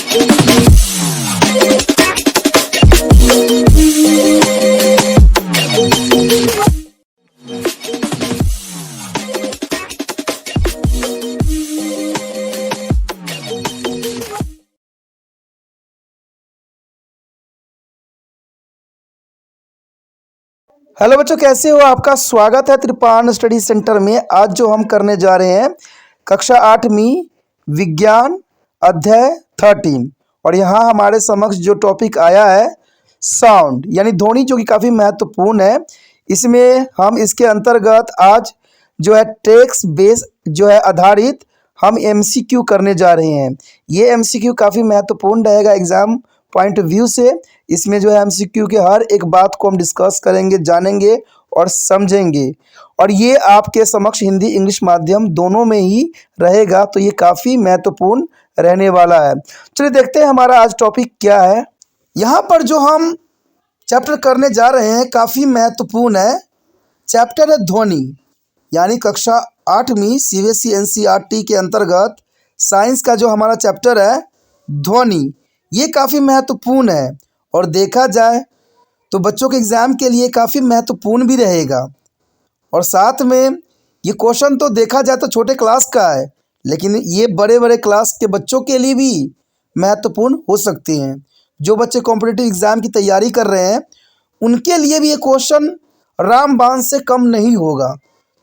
Hello बच्चों, कैसे हो? आपका स्वागत है त्रिपान स्टडी सेंटर में। आज जो हम करने जा रहे हैं कक्षा 8वीं विज्ञान अध्याय 13। और यहाँ हमारे समक्ष जो टॉपिक आया है साउंड यानी ध्वनि, जो कि काफ़ी महत्वपूर्ण है। इसमें हम इसके अंतर्गत आज जो है टेक्स्ट बेस जो है आधारित हम एमसीक्यू करने जा रहे हैं। ये एमसीक्यू काफ़ी महत्वपूर्ण रहेगा एग्ज़ाम पॉइंट ऑफ व्यू से। इसमें जो है एमसीक्यू के हर एक बात को हम डिस्कस करेंगे, जानेंगे और समझेंगे। और ये आपके समक्ष हिंदी इंग्लिश माध्यम दोनों में ही रहेगा, तो ये काफ़ी महत्वपूर्ण रहने वाला है। चलिए देखते हैं हमारा आज टॉपिक क्या है। यहाँ पर जो हम चैप्टर करने जा रहे हैं काफ़ी महत्वपूर्ण है। चैप्टर है ध्वनि, यानी कक्षा 8वीं सीबीएसई एनसीईआरटी के अंतर्गत साइंस का जो हमारा चैप्टर है ध्वनि, ये काफ़ी महत्वपूर्ण है। और देखा जाए तो बच्चों के एग्ज़ाम के लिए काफ़ी महत्वपूर्ण भी रहेगा। और साथ में ये क्वेश्चन तो देखा जाए तो छोटे क्लास का है, लेकिन ये बड़े बड़े क्लास के बच्चों के लिए भी महत्वपूर्ण हो सकते हैं। जो बच्चे कॉम्पिटिटिव एग्ज़ाम की तैयारी कर रहे हैं उनके लिए भी ये क्वेश्चन रामबाण से कम नहीं होगा।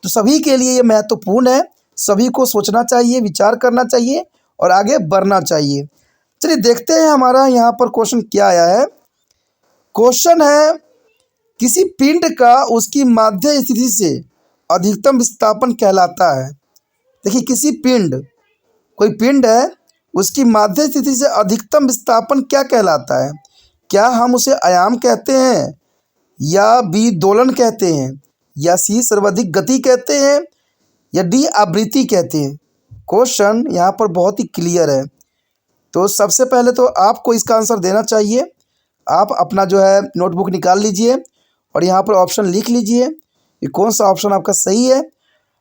तो सभी के लिए ये महत्वपूर्ण है। सभी को सोचना चाहिए, विचार करना चाहिए और आगे बढ़ना चाहिए। चलिए देखते हैं हमारा यहाँ पर क्वेश्चन क्या आया है। क्वेश्चन है, किसी पिंड का उसकी माध्य स्थिति से अधिकतम विस्थापन कहलाता है। देखिए, किसी पिंड, कोई पिंड है, उसकी माध्य स्थिति से अधिकतम विस्थापन क्या कहलाता है? क्या हम उसे आयाम कहते हैं, या बी दोलन कहते हैं, या सी सर्वाधिक गति कहते हैं, या डी आवृत्ति कहते हैं? क्वेश्चन यहाँ पर बहुत ही क्लियर है। तो सबसे पहले तो आपको इसका आंसर देना चाहिए। आप अपना जो है नोटबुक निकाल लीजिए और यहाँ पर ऑप्शन लिख लीजिए कि कौन सा ऑप्शन आपका सही है।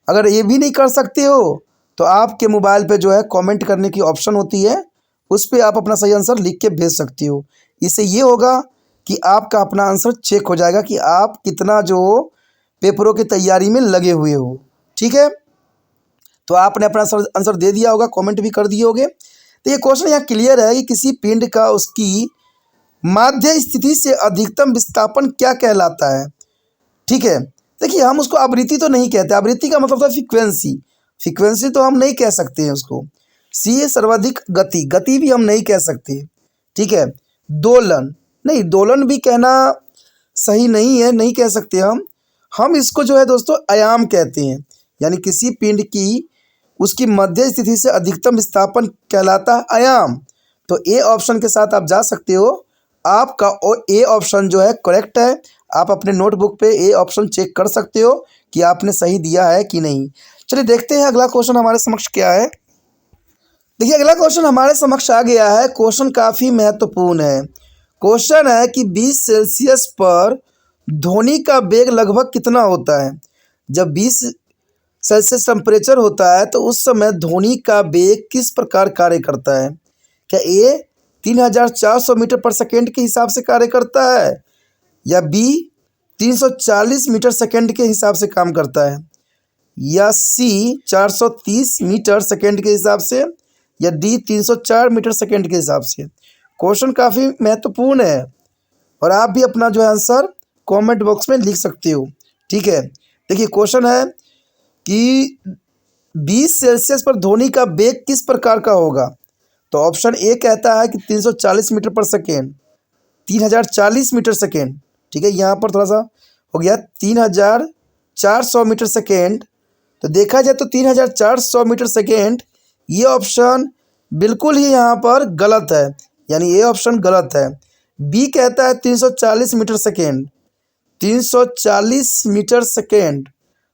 अगर ये भी नहीं कर सकते हो तो आपके मोबाइल पे जो है कमेंट करने की ऑप्शन होती है, उस पर आप अपना सही आंसर लिख के भेज सकती हो। इससे ये होगा कि आपका अपना आंसर चेक हो जाएगा कि आप कितना जो पेपरों की तैयारी में लगे हुए हो। ठीक है, तो आपने अपना आंसर दे दिया होगा, कमेंट भी कर दिए होगे। तो ये क्वेश्चन यहाँ क्लियर है कि किसी पिंड का उसकी माध्य स्थिति से अधिकतम विस्थापन क्या कहलाता है। ठीक है, देखिए हम उसको आवृत्ति तो नहीं कहते। आवृत्ति का मतलब था फ्रीक्वेंसी। फ्रीक्वेंसी तो हम नहीं कह सकते हैं उसको। सी है सर्वाधिक गति, गति भी हम नहीं कह सकते। ठीक है, दोलन नहीं, दोलन भी कहना सही नहीं है, नहीं कह सकते हम इसको जो है दोस्तों आयाम कहते हैं। यानी किसी पिंड की उसकी मध्य स्थिति से अधिकतम विस्थापन कहलाता है आयाम। तो ए ऑप्शन के साथ आप जा सकते हो। आपका ए ऑप्शन जो है करेक्ट है। आप अपने नोटबुक पे ए ऑप्शन चेक कर सकते हो कि आपने सही दिया है कि नहीं। चलिए देखते हैं अगला क्वेश्चन हमारे समक्ष क्या है। देखिए, अगला क्वेश्चन हमारे समक्ष आ गया है। क्वेश्चन काफ़ी महत्वपूर्ण है। क्वेश्चन है कि 20 सेल्सियस पर ध्वनि का वेग लगभग कितना होता है। जब 20 सेल्सियस टेम्परेचर होता है तो उस समय ध्वनि का वेग किस प्रकार कार्य करता है? क्या ए 3400 मीटर पर सेकेंड के हिसाब से कार्य करता है, या बी 340 मीटर सेकेंड के हिसाब से काम करता है, या सी 430 मीटर सेकेंड के हिसाब से, या डी 304 मीटर सेकेंड के हिसाब से? क्वेश्चन काफ़ी महत्वपूर्ण है और आप भी अपना जो है आंसर कमेंट बॉक्स में लिख सकते हो। ठीक है, देखिए क्वेश्चन है कि 20 सेल्सियस पर ध्वनि का वेग किस प्रकार का होगा। तो ऑप्शन ए कहता है कि 340 मीटर पर सेकेंड, 3040 मीटर सेकेंड। ठीक है, यहाँ पर थोड़ा सा हो गया 3400 मीटर सेकेंड। तो देखा जाए तो 3400 मीटर सेकेंड ये ऑप्शन बिल्कुल ही यहाँ पर गलत है, यानी ये ऑप्शन गलत है। बी कहता है 340 मीटर सेकेंड, 340 मीटर सेकेंड।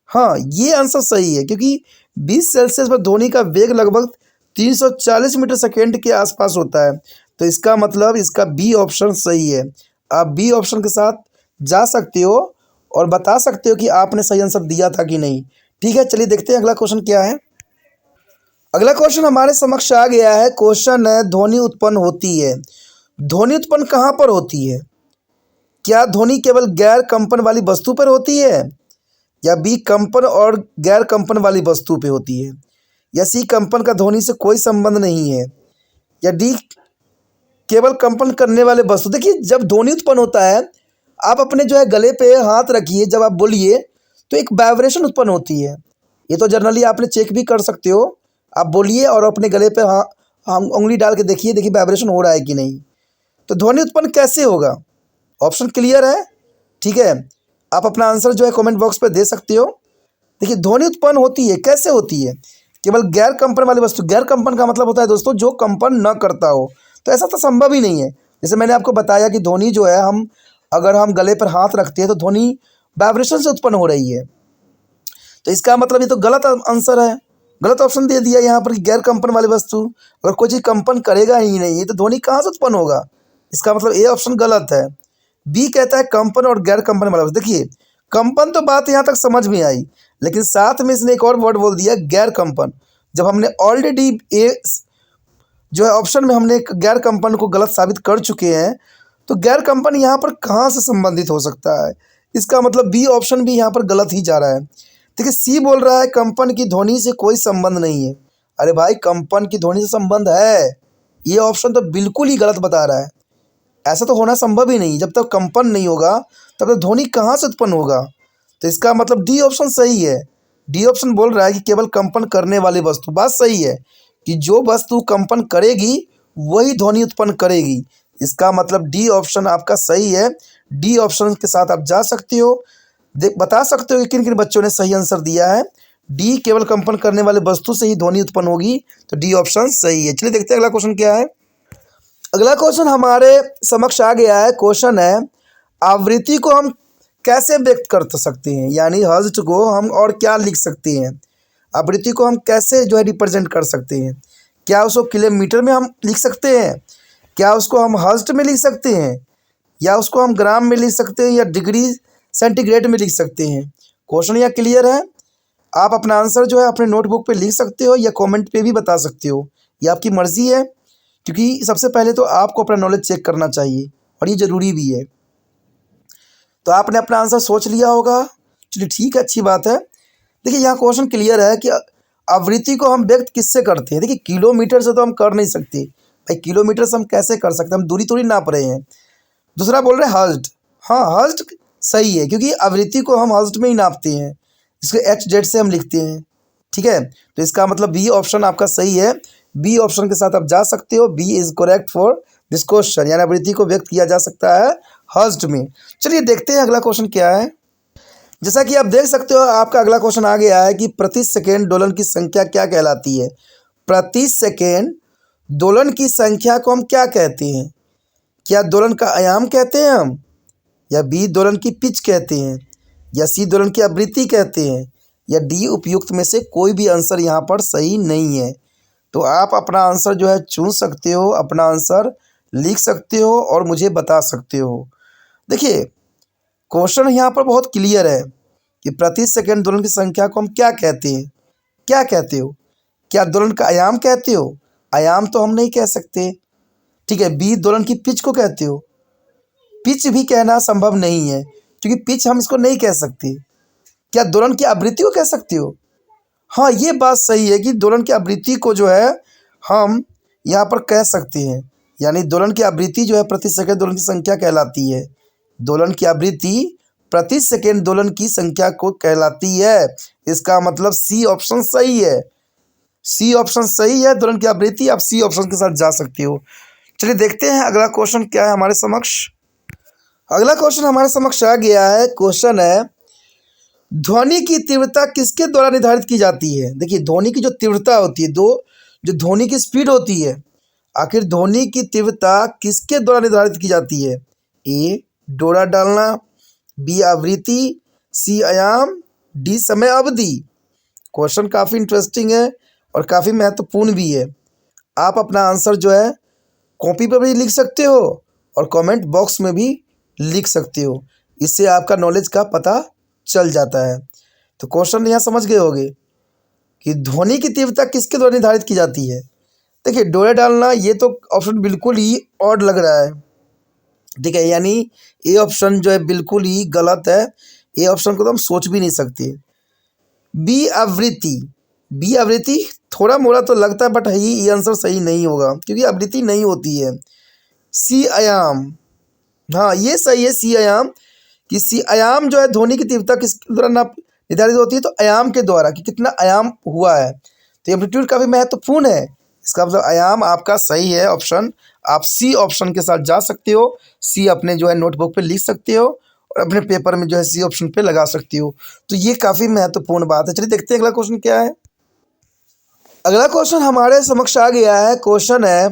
हाँ, ये आंसर सही है, क्योंकि 20 सेल्सियस पर ध्वनि का वेग लगभग 340 मीटर सेकेंड के आसपास होता है। तो इसका मतलब इसका बी ऑप्शन सही है। आप बी ऑप्शन के साथ जा सकते हो और बता सकते हो कि आपने सही आंसर दिया था कि नहीं। ठीक है, चलिए देखते हैं अगला क्वेश्चन क्या है। अगला क्वेश्चन हमारे समक्ष आ गया है। क्वेश्चन है, ध्वनि उत्पन्न होती है। ध्वनि उत्पन्न कहाँ पर होती है? क्या ध्वनि केवल गैर कंपन वाली वस्तु पर होती है, या बी कंपन और गैर कंपन वाली वस्तु पे होती है, या सी कंपन का ध्वनि से कोई संबंध नहीं है, या डी केवल कंपन करने वाले वस्तु। देखिए, जब ध्वनि उत्पन्न होता है, आप अपने जो है गले पे हाथ रखिए, जब आप बोलिए तो एक वाइब्रेशन उत्पन्न होती है। ये तो जनरली आपने चेक भी कर सकते हो। आप बोलिए और अपने गले पे हम उंगली डाल के देखिए वाइब्रेशन हो रहा है कि नहीं। तो ध्वनि उत्पन्न कैसे होगा? ऑप्शन क्लियर है, ठीक है। आप अपना आंसर जो है कमेंट बॉक्स पे दे सकते हो। देखिए, ध्वनि उत्पन्न होती है, कैसे होती है? केवल गैर कंपन वाली वस्तु। गैर कंपन का मतलब होता है दोस्तों जो कंपन न करता हो। तो ऐसा तो संभव ही नहीं है। जैसे मैंने आपको बताया कि ध्वनि जो है, अगर हम गले पर हाथ रखते हैं तो ध्वनि वाइब्रेशन से उत्पन्न हो रही है। तो इसका मतलब ये तो गलत आंसर है, गलत ऑप्शन दे दिया यहाँ पर कि गैर कंपन वाली वस्तु। अगर कोई चीज़ कंपन करेगा ही नहीं तो ध्वनि कहाँ से उत्पन्न होगा? इसका मतलब ए ऑप्शन गलत है। बी कहता है कंपन और गैर कंपन वाला वस्तु। देखिए, कंपन तो बात यहाँ तक समझ में आई, लेकिन साथ में इसने एक और वर्ड बोल दिया, गैर कंपन। जब हमने ऑलरेडी ए जो है ऑप्शन में हमने गैर कंपन को गलत साबित कर चुके हैं, तो गैर कंपन यहाँ पर कहाँ से संबंधित हो सकता है? इसका मतलब बी ऑप्शन भी यहाँ पर गलत ही जा रहा है। देखिए, सी बोल रहा है कंपन की ध्वनि से कोई संबंध नहीं है। अरे भाई, कंपन की ध्वनि से संबंध है। ये ऑप्शन तो बिल्कुल ही गलत बता रहा है। ऐसा तो होना संभव ही नहीं। जब तक कंपन नहीं होगा तब तक ध्वनि कहाँ से उत्पन्न होगा? तो इसका मतलब डी ऑप्शन सही है। डी ऑप्शन बोल रहा है कि केवल कंपन करने वाली वस्तु। बात सही है कि जो वस्तु कंपन करेगी वही ध्वनि उत्पन्न करेगी। इसका मतलब डी ऑप्शन आपका सही है। डी ऑप्शन के साथ आप जा सकते हो। बता सकते हो कि किन किन बच्चों ने सही आंसर दिया है। डी केवल कंपन करने वाले वस्तु से ही ध्वनि उत्पन्न होगी, तो डी ऑप्शन सही है। चलिए देखते हैं अगला क्वेश्चन क्या है। अगला क्वेश्चन हमारे समक्ष आ गया है। क्वेश्चन है, आवृत्ति को हम कैसे व्यक्त कर सकते हैं, यानी हर्ट्ज को हम और क्या लिख सकते हैं? आवृत्ति को हम कैसे जो है रिप्रेजेंट कर सकते हैं? क्या उसको किलोमीटर में हम लिख सकते हैं, क्या उसको हम हर्ट्ज में लिख सकते हैं, या उसको हम ग्राम में लिख सकते हैं, या डिग्री सेंटीग्रेड में लिख सकते हैं? क्वेश्चन यहाँ क्लियर है। आप अपना आंसर जो है अपने नोटबुक पे लिख सकते हो या कमेंट पे भी बता सकते हो, ये आपकी मर्ज़ी है। क्योंकि सबसे पहले तो आपको अपना नॉलेज चेक करना चाहिए और ये ज़रूरी भी है। तो आपने अपना आंसर सोच लिया होगा। चलिए ठीक है, अच्छी बात है। देखिए, यहाँ क्वेश्चन क्लियर है कि आवृत्ति को हम व्यक्त किससे करते हैं। देखिए, किलोमीटर से तो हम कर नहीं सकते भाई। किलोमीटर से हम कैसे कर सकते हैं? हम दूरी थोड़ी नाप रहे हैं। दूसरा बोल रहे हैं हर्ट्ज। हाँ, हर्ट्ज सही है, क्योंकि आवृत्ति को हम हर्ट्ज में ही नापते हैं। इसको एच जेड से हम लिखते हैं, ठीक है। तो इसका मतलब बी ऑप्शन आपका सही है। बी ऑप्शन के साथ आप जा सकते हो। B is correct for this question, यानी आवृत्ति को व्यक्त किया जा सकता है हर्ट्ज में। चलिए देखते हैं अगला क्वेश्चन क्या है। जैसा कि आप देख सकते हो, आपका अगला क्वेश्चन आ गया है कि प्रति सेकेंड दोलन की संख्या क्या कहलाती है? प्रति सेकेंड दोलन की संख्या को हम क्या कहते हैं? क्या दोलन का आयाम कहते हैं हम, या बी दोलन की पिच कहते हैं, या सी दोलन की आवृत्ति कहते हैं, या डी उपयुक्त में से कोई भी आंसर यहाँ पर सही नहीं है? तो आप अपना आंसर जो है चुन सकते हो, अपना आंसर लिख सकते हो और मुझे बता सकते हो। देखिए, क्वेश्चन यहाँ पर बहुत क्लियर है कि प्रति सेकंड दोलन की संख्या को हम क्या कहते हैं? क्या कहते हो? क्या दोलन का आयाम कहते हो? आयाम तो हम नहीं कह सकते, ठीक है। बी दोलन की पिच को कहते हो? पिच भी कहना संभव नहीं है, क्योंकि पिच हम इसको नहीं कह सकते। क्या दोलन की आवृत्ति को कह सकते हो? हाँ, ये बात सही है कि दोलन की आवृत्ति को जो है हम यहाँ पर कह सकते हैं, यानी दोलन की आवृत्ति जो है प्रति सेकंड दोलन की संख्या कहलाती है। दोलन की आवृत्ति प्रति सेकंड दोलन की संख्या को कहलाती है। इसका मतलब सी ऑप्शन सही है। सी ऑप्शन सही है, दोलन की आवृत्ति। आप सी ऑप्शन के साथ जा सकते हो। चलिए देखते हैं अगला क्वेश्चन क्या है हमारे समक्ष। अगला क्वेश्चन हमारे समक्ष आ गया है। क्वेश्चन है, ध्वनि की तीव्रता किसके द्वारा निर्धारित की जाती है? देखिए, ध्वनि की जो तीव्रता होती है, जो ध्वनि की स्पीड होती है, आखिर ध्वनि की तीव्रता किसके द्वारा निर्धारित की जाती है? ए डोरा डालना, बी आवृत्ति, सी आयाम, डी समय अवधि। क्वेश्चन काफ़ी इंटरेस्टिंग है और काफ़ी महत्वपूर्ण भी है। आप अपना आंसर जो है कॉपी पर भी लिख सकते हो और कमेंट बॉक्स में भी लिख सकते हो। इससे आपका नॉलेज का पता चल जाता है। तो क्वेश्चन यहाँ समझ गए होगे। कि ध्वनि की तीव्रता किसके द्वारा निर्धारित की जाती है। देखिए डोरे डालना ये तो ऑप्शन बिल्कुल ही ऑड लग रहा है, ठीक है, यानी ये ऑप्शन जो है बिल्कुल ही गलत है, ये ऑप्शन को तो हम सोच भी नहीं सकते। बी आवृत्ति, बी आवृत्ति थोड़ा मोड़ा तो लगता है बट ये आंसर सही नहीं होगा क्योंकि आवृत्ति नहीं होती है। सी आयाम, हाँ ये सही है, सी आयाम, कि सी आयाम जो है ध्वनि की तीव्रता किस द्वारा नाप निर्धारित होती है, तो आयाम के द्वारा कि कितना आयाम हुआ है, तो एम्पलीट्यूड काफ़ी महत्वपूर्ण है। इसका मतलब आयाम आपका सही है ऑप्शन, आप सी ऑप्शन के साथ जा सकते हो, सी अपने जो है नोटबुक पे लिख सकते हो और अपने पेपर में जो है सी ऑप्शन पे लगा सकती हो, तो ये काफ़ी महत्वपूर्ण बात है। चलिए देखते हैं अगला क्वेश्चन क्या है। अगला क्वेश्चन हमारे समक्ष आ गया है। क्वेश्चन है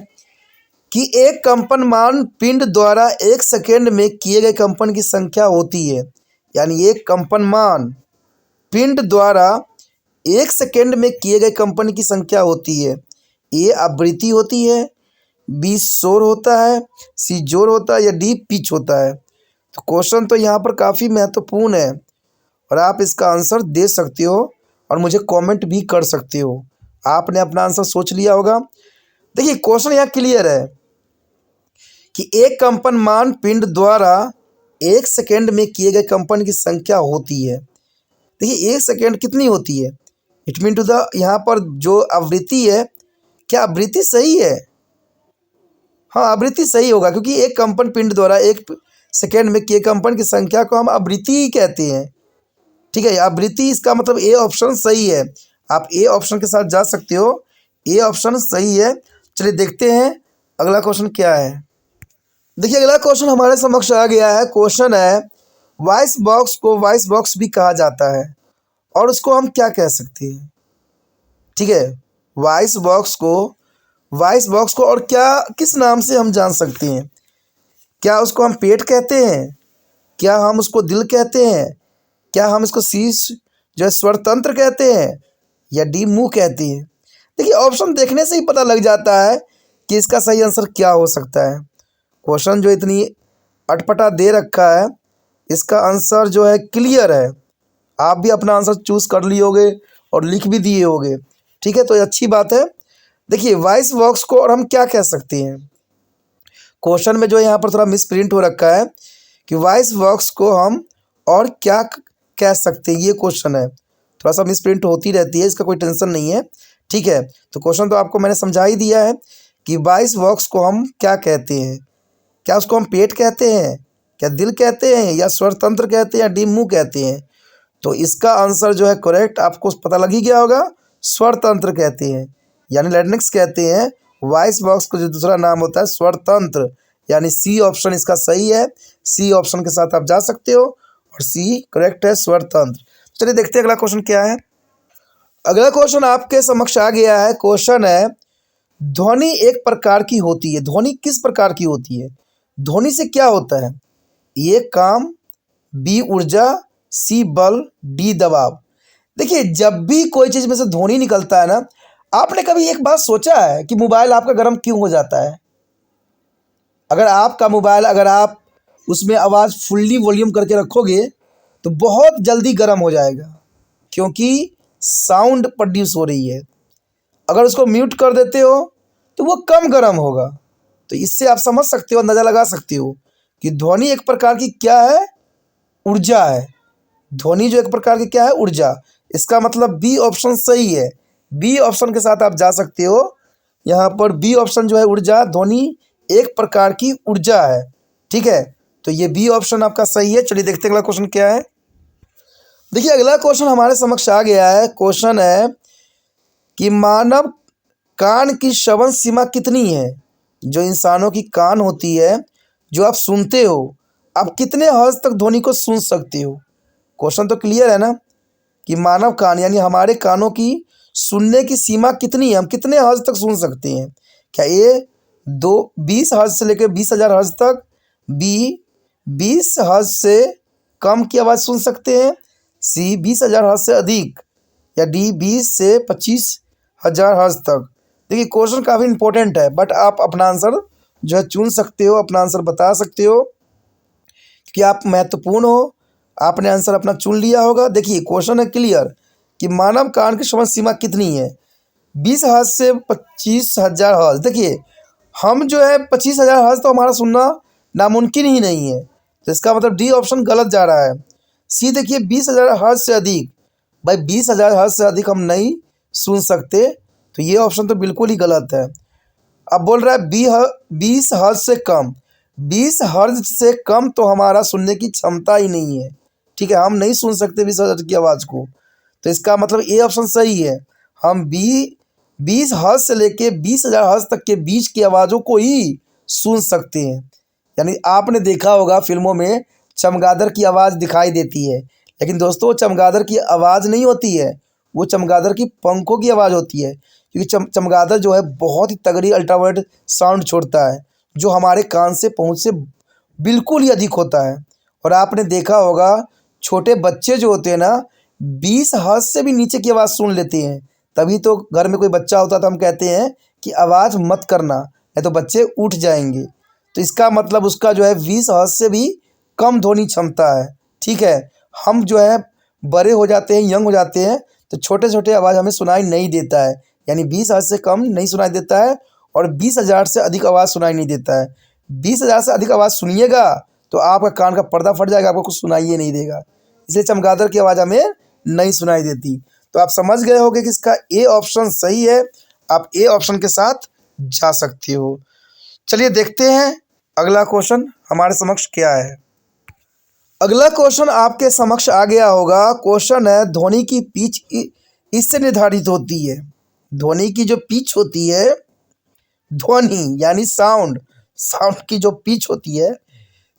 कि एक कंपनमान पिंड द्वारा एक सेकेंड में किए गए कंपन की संख्या होती है, यानी एक कंपनमान पिंड द्वारा एक सेकेंड में किए गए कंपन की संख्या होती है। ए आवृत्ति होती है, बी शोर होता है, सी जोर होता है या डी पिच होता है। तो क्वेश्चन तो यहाँ पर काफ़ी महत्वपूर्ण है और आप इसका आंसर दे सकते हो और मुझे कमेंट भी कर सकते हो। आपने अपना आंसर सोच लिया होगा। देखिए क्वेश्चन यहाँ क्लियर है कि एक कंपनमान पिंड द्वारा एक सेकेंड में किए गए कंपन की संख्या होती है। देखिए एक सेकेंड कितनी होती है, इट मीन टू द यहाँ पर जो आवृत्ति है, क्या आवृत्ति सही है? हाँ आवृत्ति सही होगा क्योंकि एक कंपन पिंड द्वारा एक सेकेंड में किए कंपन की संख्या को हम आवृत्ति ही कहते हैं, ठीक है, आवृत्ति, इसका मतलब ए ऑप्शन सही है। आप ए ऑप्शन के साथ जा सकते हो, ए ऑप्शन सही है। चलिए देखते हैं अगला क्वेश्चन क्या है। देखिए अगला क्वेश्चन हमारे समक्ष आ गया है। क्वेश्चन है वॉइस बॉक्स को वॉइस बॉक्स भी कहा जाता है और उसको हम क्या कह सकते हैं, ठीक है, वॉइस बॉक्स को और क्या किस नाम से हम जान सकते हैं। क्या उसको हम पेट कहते हैं, क्या हम उसको दिल कहते हैं, क्या हम इसको शीश जो है स्वर तंत्र कहते हैं या डी मुंह कहते हैं। देखिए ऑप्शन देखने से ही पता लग जाता है कि इसका सही आंसर क्या हो सकता है। क्वेश्चन जो इतनी अटपटा दे रखा है, इसका आंसर जो है क्लियर है, आप भी अपना आंसर चूज़ कर लिए होगे और लिख भी दिए होगे, ठीक है, तो ये अच्छी बात है। देखिए वॉइस बॉक्स को और हम क्या कह सकते हैं, क्वेश्चन में जो यहाँ पर थोड़ा मिस प्रिंट हो रखा है कि वॉइस बॉक्स को हम और क्या कह सकते हैं, ये क्वेश्चन है, थोड़ा सा मिस प्रिंट होती रहती है, इसका कोई टेंशन नहीं है, ठीक है। तो क्वेश्चन तो आपको मैंने समझा ही दिया है कि वॉइस बॉक्स को हम क्या कहते हैं, क्या उसको हम पेट कहते हैं, क्या दिल कहते हैं या स्वर तंत्र कहते हैं या डी मुंह कहते हैं। तो इसका आंसर जो है करेक्ट आपको पता लग ही गया होगा, स्वर तंत्र कहते हैं, यानी लैरिंक्स कहते हैं। वॉइस बॉक्स का जो दूसरा नाम होता है स्वर तंत्र, यानी सी ऑप्शन इसका सही है, सी ऑप्शन के साथ आप जा सकते हो और सी करेक्ट है, स्वर तंत्र। चलिए देखते हैं अगला क्वेश्चन क्या है। अगला क्वेश्चन आपके समक्ष आ गया है। क्वेश्चन है ध्वनि एक प्रकार की होती है, ध्वनि किस प्रकार की होती है, ध्वनि से क्या होता है, ए काम, बी ऊर्जा, सी बल, डी दबाव। देखिए जब भी कोई चीज़ में से ध्वनि निकलता है ना, आपने कभी एक बात सोचा है कि मोबाइल आपका गर्म क्यों हो जाता है। अगर आपका मोबाइल, अगर आप उसमें आवाज़ फुल्ली वॉल्यूम करके रखोगे तो बहुत जल्दी गर्म हो जाएगा क्योंकि साउंड प्रोड्यूस हो रही है। अगर उसको म्यूट कर देते हो तो वो कम गर्म होगा। तो इससे आप समझ सकते हो, अंदाज़ा लगा सकते हो कि ध्वनि एक प्रकार की क्या है, ऊर्जा है। ध्वनि जो एक प्रकार की क्या है, ऊर्जा। इसका मतलब बी ऑप्शन सही है, बी ऑप्शन के साथ आप जा सकते हो। यहाँ पर बी ऑप्शन जो है ऊर्जा, ध्वनि एक प्रकार की ऊर्जा है, ठीक है, तो ये बी ऑप्शन आपका सही है। चलिए देखते हैं अगला क्वेश्चन क्या है। देखिए अगला क्वेश्चन हमारे समक्ष आ गया है। क्वेश्चन है कि मानव कान की श्रवण सीमा कितनी है, जो इंसानों की कान होती है जो आप सुनते हो, आप कितने हर्ट्ज तक ध्वनि को सुन सकते हो। क्वेश्चन तो क्लियर है ना कि मानव कान यानी हमारे कानों की सुनने की सीमा कितनी है, हम कितने हर्ट्ज तक सुन सकते हैं। क्या ए 20 हर्ट्ज से लेकर 20,000 हर्ट्ज तक, बी 20 हर्ट्ज से कम की आवाज़ सुन सकते हैं, सी 20,000 हर्ट्ज से अधिक, या डी 20 से 25,000 हर्ट्ज तक। देखिए क्वेश्चन काफ़ी इंपॉर्टेंट है बट आप अपना आंसर जो है चुन सकते हो, अपना आंसर बता सकते हो कि आप महत्वपूर्ण हो, आपने आंसर अपना चुन लिया होगा। देखिए क्वेश्चन है क्लियर कि मानव कान की श्रवण सीमा कितनी है। 20,000 से 25,000 हर्ट्ज। देखिए हम जो है 25,000 हर्ट्ज तो हमारा सुनना नामुमकिन ही नहीं है, तो इसका मतलब डी ऑप्शन गलत जा रहा है। सी देखिए 20,000 हर्ट्ज से अधिक, भाई 20,000 हर्ट्ज से अधिक हम नहीं सुन सकते, तो ये ऑप्शन तो बिल्कुल ही गलत है। अब बोल रहा है 20 हर्ट्ज से कम। 20 हर्ट्ज से कम तो हमारा सुनने की क्षमता ही नहीं है, ठीक है, हम नहीं सुन सकते 20 हर्ट्ज की आवाज़ को, तो इसका मतलब ए ऑप्शन सही है। हम 20 हर्ट्ज से लेके 20,000 हर्ट्ज तक के बीच की आवाज़ों को ही सुन सकते हैं। यानी आपने देखा होगा फिल्मों में चमगादड़ की आवाज़ दिखाई देती है, लेकिन दोस्तों चमगादड़ की आवाज़ नहीं होती है, वो चमगादड़ की पंखों की आवाज़ होती है, क्योंकि चमगादड़ जो है बहुत ही तगड़ी अल्ट्रावायलेट साउंड छोड़ता है, जो हमारे कान से पहुँच से बिल्कुल ही अधिक होता है। और आपने देखा होगा छोटे बच्चे जो होते हैं ना 20 हर्ट्ज से भी नीचे की आवाज़ सुन लेते हैं, तभी तो घर में कोई बच्चा होता तो हम कहते हैं कि आवाज़ मत करना, नहीं तो बच्चे उठ जाएंगे। तो इसका मतलब उसका जो है 20 हर्ट्ज से भी कम ध्वनि क्षमता है, ठीक है। हम जो है बड़े हो जाते हैं, यंग हो जाते हैं, तो छोटे छोटे आवाज़ हमें सुनाई नहीं देता है, यानी 20 हर्ट्ज से कम नहीं सुनाई देता है, और 20,000 से अधिक आवाज़ सुनाई नहीं देता है। 20,000 से अधिक आवाज़ सुनिएगा तो आपका कान का पर्दा फट जाएगा, आपको कुछ सुनाई नहीं देगा, इसलिए चमगादड़ की आवाज़ हमें नहीं सुनाई देती। तो आप समझ गए होंगे कि इसका ए ऑप्शन सही है, आप ए ऑप्शन के साथ जा सकते हो। चलिए देखते हैं अगला क्वेश्चन हमारे समक्ष क्या है। अगला क्वेश्चन आपके समक्ष आ गया होगा। क्वेश्चन है ध्वनि की पिच इससे निर्धारित होती है। ध्वनि की जो पिच होती है, ध्वनि यानी साउंड की जो पिच होती है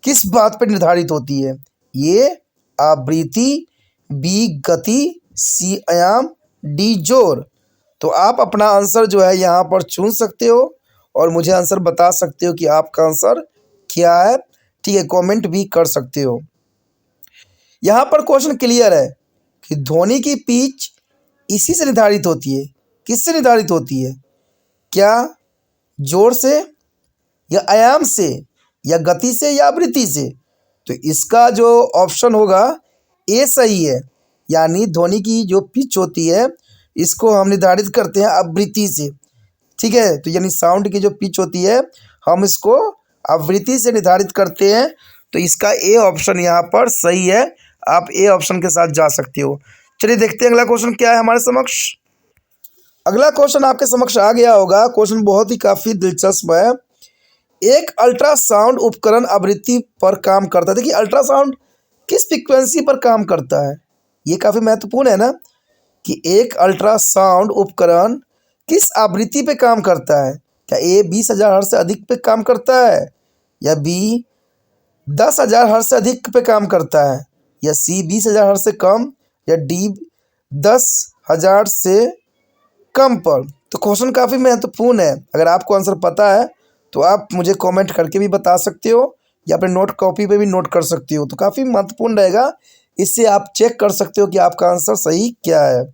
किस बात पर निर्धारित होती है? ए आवृत्ति, बी गति, सी आयाम, डी जोर। तो आप अपना आंसर जो है यहाँ पर चुन सकते हो और मुझे आंसर बता सकते हो कि आपका आंसर क्या है, ठीक है, कमेंट भी कर सकते हो। यहाँ पर क्वेश्चन क्लियर है कि ध्वनि की पिच इसी से निर्धारित होती है। किससे निर्धारित होती है? क्या जोर से या आयाम से या गति से या आवृत्ति से? तो इसका जो ऑप्शन होगा ए सही है, यानी ध्वनि की जो पिच होती है इसको हम निर्धारित करते हैं आवृत्ति से, ठीक है। तो यानी साउंड की जो पिच होती है हम इसको आवृत्ति से निर्धारित करते हैं, तो इसका ए ऑप्शन यहाँ पर सही है, आप ए ऑप्शन के साथ जा सकते हो। चलिए देखते हैं अगला क्वेश्चन क्या है हमारे समक्ष। अगला क्वेश्चन आपके समक्ष आ गया होगा। क्वेश्चन बहुत ही काफ़ी दिलचस्प है। एक अल्ट्रासाउंड उपकरण आवृत्ति पर काम करता है। देखिए अल्ट्रासाउंड किस फ्रीक्वेंसी पर काम करता है, ये काफ़ी महत्वपूर्ण है ना, कि एक अल्ट्रासाउंड उपकरण किस आवृत्ति पे काम करता है। क्या ए 20,000 हर्ट्ज से अधिक पे काम करता है, या बी 10,000 हर्ट्ज से अधिक पे काम करता है, या सी 20,000 हर्ट्ज से कम, या डी 10,000 से कम पर। तो क्वेश्चन काफ़ी महत्वपूर्ण है। अगर आपको आंसर पता है तो आप मुझे कमेंट करके भी बता सकते हो या अपने नोट कॉपी पे भी नोट कर सकते हो, तो काफ़ी महत्वपूर्ण रहेगा। इससे आप चेक कर सकते हो कि आपका आंसर सही क्या है।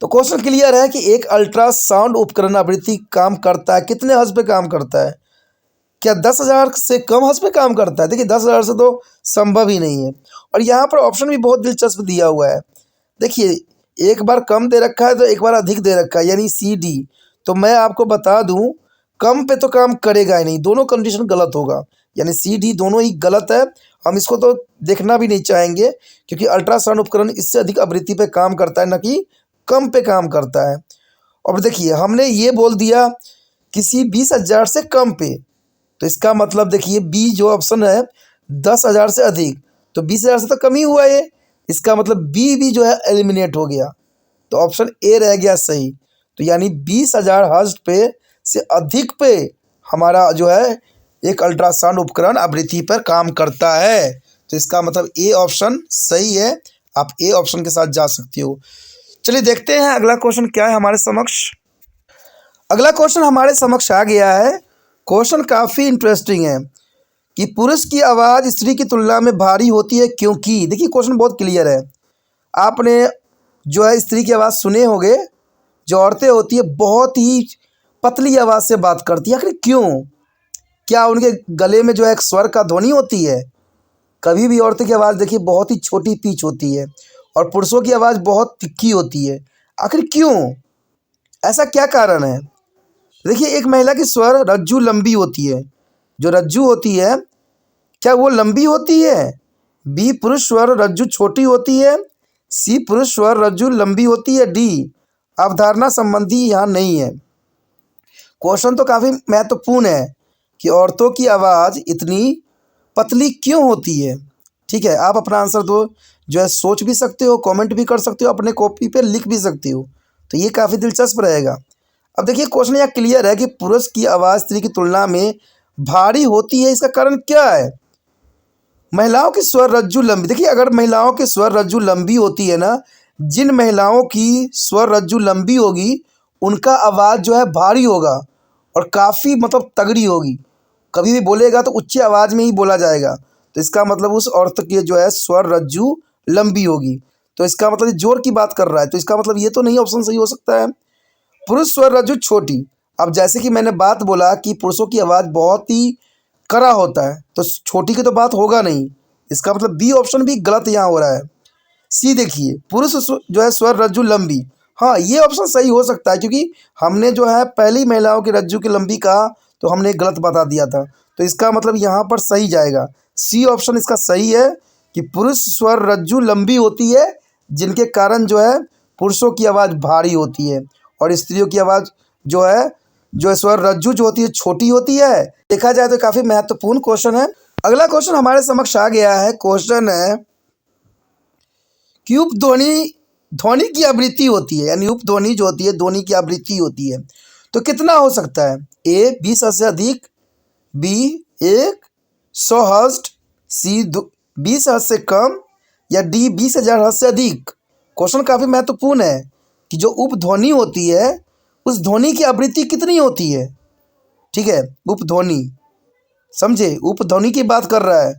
तो क्वेश्चन क्लियर है कि एक अल्ट्रासाउंड उपकरण आवृत्ति काम करता है, कितने हर्ट्ज पे काम करता है? क्या 10,000 से कम हर्ट्ज पे काम करता है? देखिए 10,000 से तो संभव ही नहीं है। और यहाँ पर ऑप्शन भी बहुत दिलचस्प दिया हुआ है। देखिए एक बार कम दे रखा है तो एक बार अधिक दे रखा है, यानी सी डी। तो मैं आपको बता दूं कम पे तो काम करेगा ही नहीं, दोनों कंडीशन गलत होगा, यानी सी डी दोनों ही गलत है। हम इसको तो देखना भी नहीं चाहेंगे, क्योंकि अल्ट्रासाउंड उपकरण इससे अधिक आवृत्ति पे काम करता है, न कि कम पे काम करता है। और देखिए हमने ये बोल दिया किसी 20,000 से कम पे, तो इसका मतलब देखिए बी जो ऑप्शन है 10,000 से अधिक, तो 20,000 से तो कम ही हुआ ये, इसका मतलब बी भी जो है एलिमिनेट हो गया, तो ऑप्शन ए रह गया सही। तो यानी 20,000 हर्ट्ज पे से अधिक पे हमारा जो है एक अल्ट्रासाउंड उपकरण आवृत्ति पर काम करता है, तो इसका मतलब ए ऑप्शन सही है, आप ए ऑप्शन के साथ जा सकते हो। चलिए देखते हैं अगला क्वेश्चन क्या है हमारे समक्ष। अगला क्वेश्चन हमारे समक्ष आ गया है। क्वेश्चन काफ़ी इंटरेस्टिंग है कि पुरुष की आवाज़ स्त्री की तुलना में भारी होती है क्योंकि। देखिए क्वेश्चन बहुत क्लियर है। आपने जो है स्त्री की आवाज़ सुने होंगे, जो औरतें होती है बहुत ही पतली आवाज़ से बात करती है, आखिर क्यों? क्या उनके गले में जो है एक स्वर का ध्वनि होती है? कभी भी औरतें की आवाज़ देखिए बहुत ही छोटी पिच होती है, और पुरुषों की आवाज़ बहुत तिखी होती है। आखिर क्यों? ऐसा क्या कारण है? देखिए, एक महिला की स्वर रज्जु लंबी होती है। जो रज्जु होती है, क्या वो लंबी होती है? बी, पुरुष स्वर रज्जु छोटी होती है। सी, पुरुष स्वर रज्जु लंबी होती है। डी, अवधारणा संबंधी यहाँ नहीं है। क्वेश्चन तो काफ़ी महत्वपूर्ण है कि औरतों की आवाज़ इतनी पतली क्यों होती है। ठीक है, आप अपना आंसर दो जो है सोच भी सकते हो, कमेंट भी कर सकते हो, अपने कॉपी पे लिख भी सकते हो। तो ये काफ़ी दिलचस्प रहेगा। अब देखिए, क्वेश्चन यहाँ क्लियर है कि पुरुष की आवाज़ स्त्री की तुलना में भारी होती है। इसका कारण क्या है? महिलाओं की स्वर रज्जु लंबी, देखिए अगर महिलाओं की स्वर रज्जु लंबी होती है ना, जिन महिलाओं की स्वर रज्जु लंबी होगी उनका आवाज़ जो है भारी होगा और काफ़ी मतलब तगड़ी होगी। कभी भी बोलेगा तो उच्च आवाज़ में ही बोला जाएगा। तो इसका मतलब उस औरत की जो है स्वर रज्जु लंबी होगी। तो इसका मतलब ये जोर की बात कर रहा है, तो इसका मतलब ये तो नहीं ऑप्शन सही हो सकता है। पुरुष स्वर रज्जु छोटी, अब जैसे कि मैंने बात बोला कि पुरुषों की आवाज़ बहुत ही कड़ा होता है, तो छोटी की तो बात होगा नहीं। इसका मतलब बी ऑप्शन भी गलत यहाँ हो रहा है। सी देखिए, पुरुष जो है स्वर रज्जु लंबी, हाँ ये ऑप्शन सही हो सकता है क्योंकि हमने जो है पहली महिलाओं की रज्जु की लंबी कहा तो हमने गलत बता दिया था। तो इसका मतलब यहाँ पर सही जाएगा, सी ऑप्शन इसका सही है कि पुरुष स्वर रज्जु लंबी होती है, जिनके कारण जो है पुरुषों की आवाज़ भारी होती है और स्त्रियों की आवाज़ जो स्वर रज्जु जो होती है छोटी होती है। देखा जाए तो काफ़ी महत्वपूर्ण क्वेश्चन है। अगला क्वेश्चन हमारे समक्ष आ गया है। क्वेश्चन है कि उपध्वनि ध्वनि की आवृत्ति होती है, यानी उपध्वनि जो होती है ध्वनि की आवृत्ति होती है, तो कितना हो सकता है? ए 20 हर्ट्ज से अधिक, बी 100 हर्ट्ज, सी 20 हर्ट्ज से कम, या डी 20,000 हर्ट्ज से अधिक। क्वेश्चन काफ़ी महत्वपूर्ण है कि जो उपध्वनि होती है उस ध्वनि की आवृत्ति कितनी होती है। ठीक है, उपध्वनि, समझे, उपध्वनि की बात कर रहा है,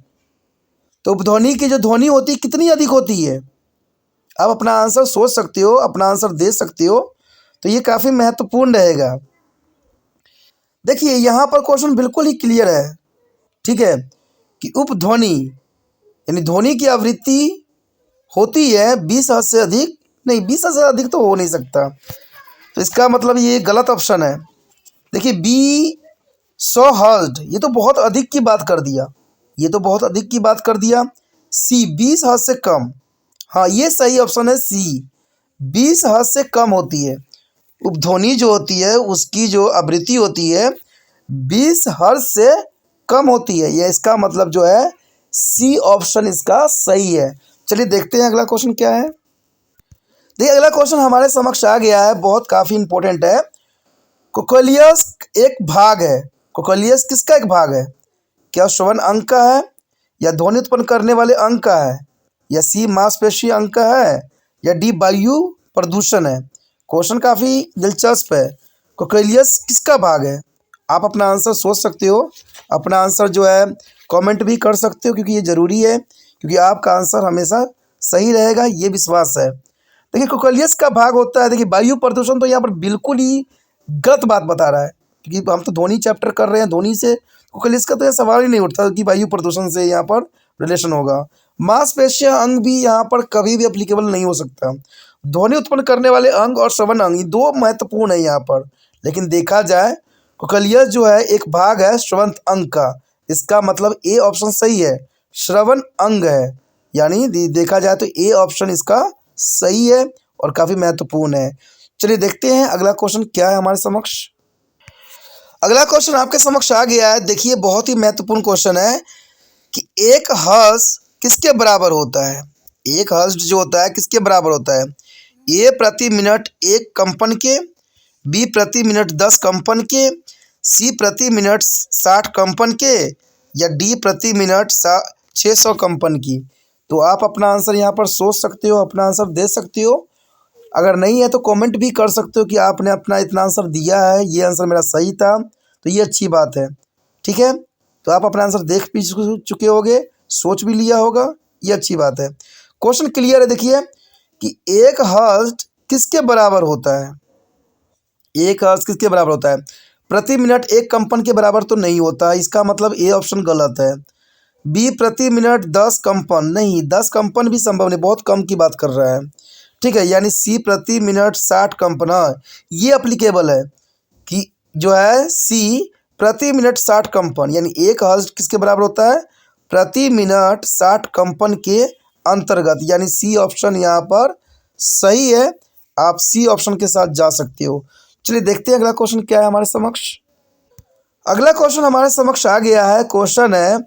तो उपध्वनि की जो ध्वनि होती है कितनी अधिक होती है। आप अपना आंसर सोच सकते हो, अपना आंसर दे सकते हो, तो ये काफ़ी महत्वपूर्ण रहेगा। देखिए यहाँ पर क्वेश्चन बिल्कुल ही क्लियर है। ठीक है, कि उपध्वनि यानी ध्वनि की आवृत्ति होती है 20 हर्ट्ज से अधिक, नहीं 20 हर्ट्ज से अधिक तो हो नहीं सकता, तो इसका मतलब ये गलत ऑप्शन है। देखिए बी 100 हर्ट्ज, ये तो बहुत अधिक की बात कर दिया, ये तो बहुत अधिक की बात कर दिया। सी 20 हर्ट्ज से कम, हाँ ये सही ऑप्शन है, सी 20 हर्ट्ज से कम होती है। उपध्वनि जो होती है उसकी जो आवृत्ति होती है 20 हर्ट्ज से कम होती है। यह इसका मतलब जो है सी ऑप्शन इसका सही है। चलिए देखते हैं अगला क्वेश्चन क्या है। देखिए अगला क्वेश्चन हमारे समक्ष आ गया है, बहुत काफ़ी इंपॉर्टेंट है। कोकोलियस एक भाग है, कोकोलियस किसका एक भाग है? क्या श्रवण अंग का है, या ध्वनि उत्पन्न करने वाले अंग का है, या सी मांसपेशी अंग का है, या डी वायु प्रदूषण है। क्वेश्चन काफ़ी दिलचस्प है। कोकोलियस किसका भाग है? आप अपना आंसर सोच सकते हो, अपना आंसर जो है कमेंट भी कर सकते हो, क्योंकि ये ज़रूरी है, क्योंकि आपका आंसर हमेशा सही रहेगा ये विश्वास है। देखिए कोकोलियस का भाग होता है, देखिए वायु प्रदूषण तो यहाँ पर बिल्कुल ही गलत बात बता रहा है, क्योंकि हम तो ध्वनि चैप्टर कर रहे हैं, ध्वनि से कोकोलियस का तो यह सवाल ही नहीं उठता कि वायु प्रदूषण से यहाँ पर रिलेशन होगा। मांसपेशियां अंग भी यहाँ पर कभी भी एप्लीकेबल नहीं हो सकता। ध्वनि उत्पन्न करने वाले अंग और श्रवण अंग, ये दो महत्वपूर्ण है यहाँ पर, लेकिन देखा जाए कोकोलियस जो है एक भाग है श्रवण अंग का, इसका मतलब ए ऑप्शन सही है, श्रवण अंग है, यानी देखा जाए तो ए ऑप्शन इसका सही है और काफ़ी महत्वपूर्ण है। चलिए देखते हैं अगला क्वेश्चन क्या है हमारे समक्ष। अगला क्वेश्चन आपके समक्ष आ गया है। देखिए बहुत ही महत्वपूर्ण क्वेश्चन है कि एक हर्ट्ज किसके बराबर होता है? एक हर्ट्ज जो होता है किसके बराबर होता है? ए प्रति मिनट 1 कंपन के, बी प्रति मिनट 10 कंपन के, सी प्रति मिनट 60 कंपन के, या डी प्रति मिनट 600 कंपन की। तो आप अपना आंसर यहाँ पर सोच सकते हो, अपना आंसर दे सकते हो। अगर नहीं है तो कमेंट भी कर सकते हो कि आपने अपना इतना आंसर दिया है, ये आंसर मेरा सही था, तो ये अच्छी बात है। ठीक है, तो आप अपना आंसर देख भी चुके होगे, सोच भी लिया होगा, ये अच्छी बात है। क्वेश्चन क्लियर है। देखिए कि एक हर्ट्ज किसके बराबर होता है? एक हर्ट्ज किसके बराबर होता है? प्रति मिनट 1 कंपन के बराबर तो नहीं होता, इसका मतलब ए ऑप्शन गलत है। बी प्रति मिनट 10 कंपन, नहीं 10 कंपन भी संभव नहीं, बहुत कम की बात कर रहा है। ठीक है, यानी सी प्रति मिनट 60 कंपन, हाँ ये अप्लीकेबल है कि जो है सी प्रति मिनट 60 कंपन, यानी एक हर्ट्ज किसके बराबर होता है, प्रति मिनट 60 कंपन के अंतर्गत, यानी सी ऑप्शन यहाँ पर सही है। आप सी ऑप्शन के साथ जा सकते हो। चलिए देखते हैं अगला क्वेश्चन क्या है हमारे समक्ष। अगला क्वेश्चन हमारे समक्ष आ गया है। क्वेश्चन है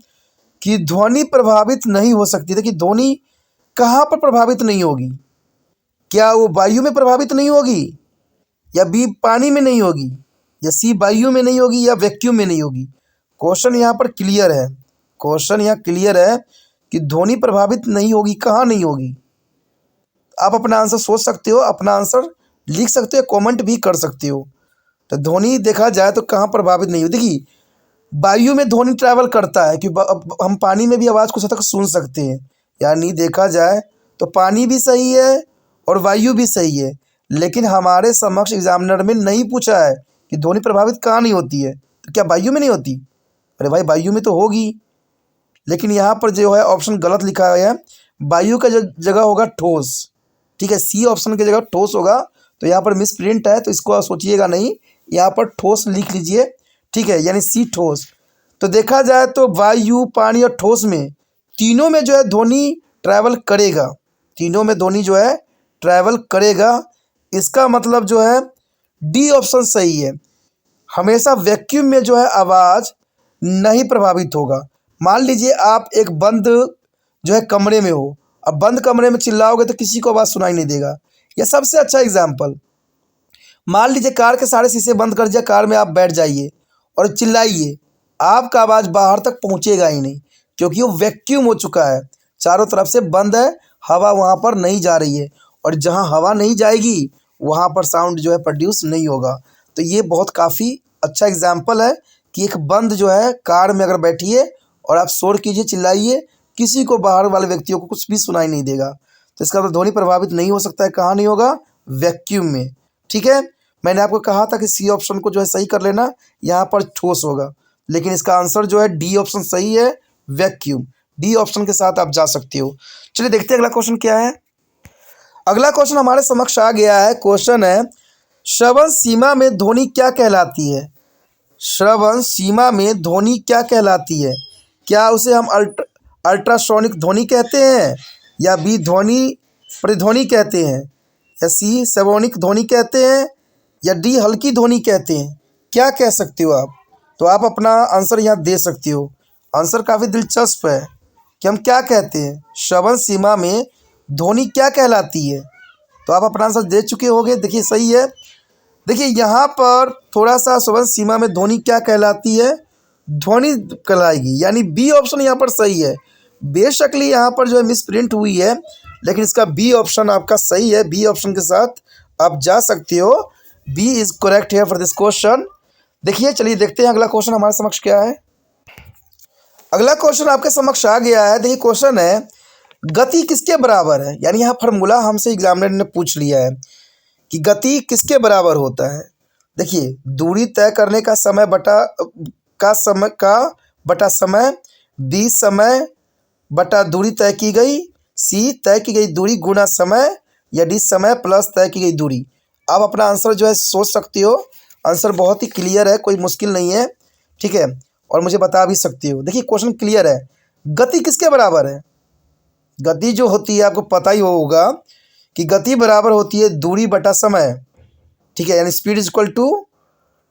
कि ध्वनि प्रभावित नहीं हो सकती। देखिए ध्वनि कहाँ पर प्रभावित नहीं होगी, क्या वो वायु में प्रभावित नहीं होगी, या बी पानी में नहीं होगी, या सी वायु में नहीं होगी, या वैक्यूम में नहीं होगी। क्वेश्चन यहाँ पर क्लियर है, क्वेश्चन यहाँ क्लियर है कि ध्वनि प्रभावित नहीं होगी। कहाँ नहीं होगी, आप अपना आंसर सोच सकते हो, अपना आंसर लिख सकते हो, कमेंट भी कर सकते हो। तो ध्वनि देखा जाए तो कहाँ प्रभावित नहीं होगी। देखिए वायु में ध्वनि ट्रैवल करता है कि हम पानी में भी आवाज़ कुछ हद तक सुन सकते हैं, यानी देखा जाए तो पानी भी सही है और वायु भी सही है। लेकिन हमारे समक्ष एग्जामिनर में नहीं पूछा है कि ध्वनि प्रभावित कहाँ नहीं होती है, तो क्या वायु में नहीं होती? अरे भाई वायु में तो होगी, लेकिन यहाँ पर जो है ऑप्शन गलत लिखा हुआ है। वायु का जो जगह होगा ठोस, ठीक है, सी ऑप्शन की जगह ठोस होगा, तो यहाँ पर मिस प्रिंट है, तो इसको आप सोचिएगा नहीं, यहाँ पर ठोस लिख लीजिए। ठीक है, यानी सी ठोस। तो देखा जाए तो वायु, पानी और ठोस में तीनों में जो है ध्वनि ट्रैवल करेगा, तीनों में ध्वनि जो है ट्रैवल करेगा। इसका मतलब जो है डी ऑप्शन सही है। हमेशा वैक्यूम में जो है आवाज़ नहीं प्रभावित होगा। मान लीजिए आप एक बंद जो है कमरे में हो, अब बंद कमरे में चिल्लाओगे तो किसी को आवाज़ सुनाई नहीं देगा। या सबसे अच्छा एग्जाम्पल, मान लीजिए कार के सारे शीशे बंद कर दिया, कार में आप बैठ जाइए और चिल्लाइए, आपका आवाज़ बाहर तक पहुंचेगा ही नहीं, क्योंकि वो वैक्यूम हो चुका है, चारों तरफ से बंद है, हवा वहां पर नहीं जा रही है, और जहां हवा नहीं जाएगी वहां पर साउंड जो है प्रोड्यूस नहीं होगा। तो ये बहुत काफ़ी अच्छा एग्जाम्पल है कि एक बंद जो है कार में अगर बैठिए और आप शोर कीजिए, चिल्लाइए, किसी को बाहर वाले व्यक्तियों को कुछ भी सुनाई नहीं देगा। तो इसका मतलब ध्वनि प्रभावित नहीं हो सकता है। कहाँ नहीं होगा? वैक्यूम में। ठीक है, मैंने आपको कहा था कि सी ऑप्शन को जो है सही कर लेना, यहाँ पर ठोस होगा, लेकिन इसका आंसर जो है डी ऑप्शन सही है, वैक्यूम। डी ऑप्शन के साथ आप जा सकते हो। चलिए देखते हैं अगला क्वेश्चन क्या है। अगला क्वेश्चन हमारे समक्ष आ गया है। क्वेश्चन है श्रवण सीमा में ध्वनि क्या कहलाती है? श्रवण सीमा में ध्वनि क्या कहलाती है? क्या उसे हम अल्ट्रासोनिक ध्वनि कहते हैं, या बी ध्वनि प्रतिध्वनि कहते हैं, या सी सेवोनिक ध्वनि कहते हैं, या डी हल्की ध्वनि कहते हैं? क्या कह सकते हो आप? तो आप अपना आंसर यहाँ दे सकते हो। आंसर काफ़ी दिलचस्प है कि हम क्या कहते हैं, श्रवण सीमा में ध्वनि क्या कहलाती है। तो आप अपना आंसर दे चुके होंगे। देखिए सही है। देखिए यहाँ पर थोड़ा सा श्रवण सीमा में ध्वनि क्या कहलाती है, ध्वनि कहलाएगी, यानी बी ऑप्शन यहाँ पर सही है। बेशकली यहाँ पर जो है मिस प्रिंट हुई है, लेकिन इसका बी ऑप्शन आपका सही है। बी ऑप्शन के साथ आप जा सकते हो। बी इज करेक्ट है फॉर दिस क्वेश्चन। देखिए चलिए देखते हैं अगला क्वेश्चन हमारे समक्ष क्या है। अगला क्वेश्चन आपके समक्ष आ गया है। देखिए क्वेश्चन है गति किसके बराबर है, यानी यहाँ फार्मूला हमसे एग्जामिनर ने पूछ लिया है कि गति किसके बराबर होता है। देखिए दूरी तय करने का समय बटा समय, बी समय बटा दूरी तय की गई, सी तय की गई दूरी गुना समय, या डी समय प्लस तय की गई दूरी। आप अपना आंसर जो है सोच सकते हो। आंसर बहुत ही क्लियर है, कोई मुश्किल नहीं है। ठीक है, और मुझे बता भी सकते हो। देखिए क्वेश्चन क्लियर है, गति किसके बराबर है? गति जो होती है आपको पता ही होगा कि गति बराबर होती है दूरी बटा समय। ठीक है, यानी speed is equal to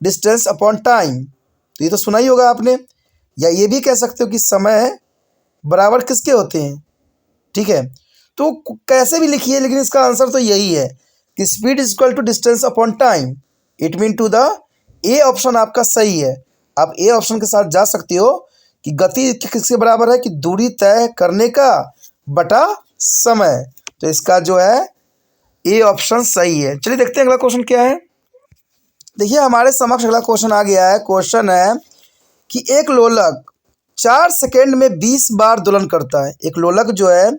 distance upon time. तो ये तो सुना ही होगा आपने। या ये भी कह सकते हो कि समय बराबर किसके होते हैं। ठीक है, तो कैसे भी लिखिए, लेकिन इसका आंसर तो यही है कि speed is equal to distance upon time. It mean to the A option आपका सही है। आप ए ऑप्शन के साथ जा सकते हो कि गति किसके बराबर है, कि दूरी तय करने का बटा समय। तो इसका जो है ए ऑप्शन सही है। चलिए देखते हैं अगला क्वेश्चन क्या है। देखिए हमारे समक्ष अगला क्वेश्चन आ गया है। क्वेश्चन है कि एक लोलक 4 सेकेंड में 20 बार दोलन करता है। एक लोलक जो है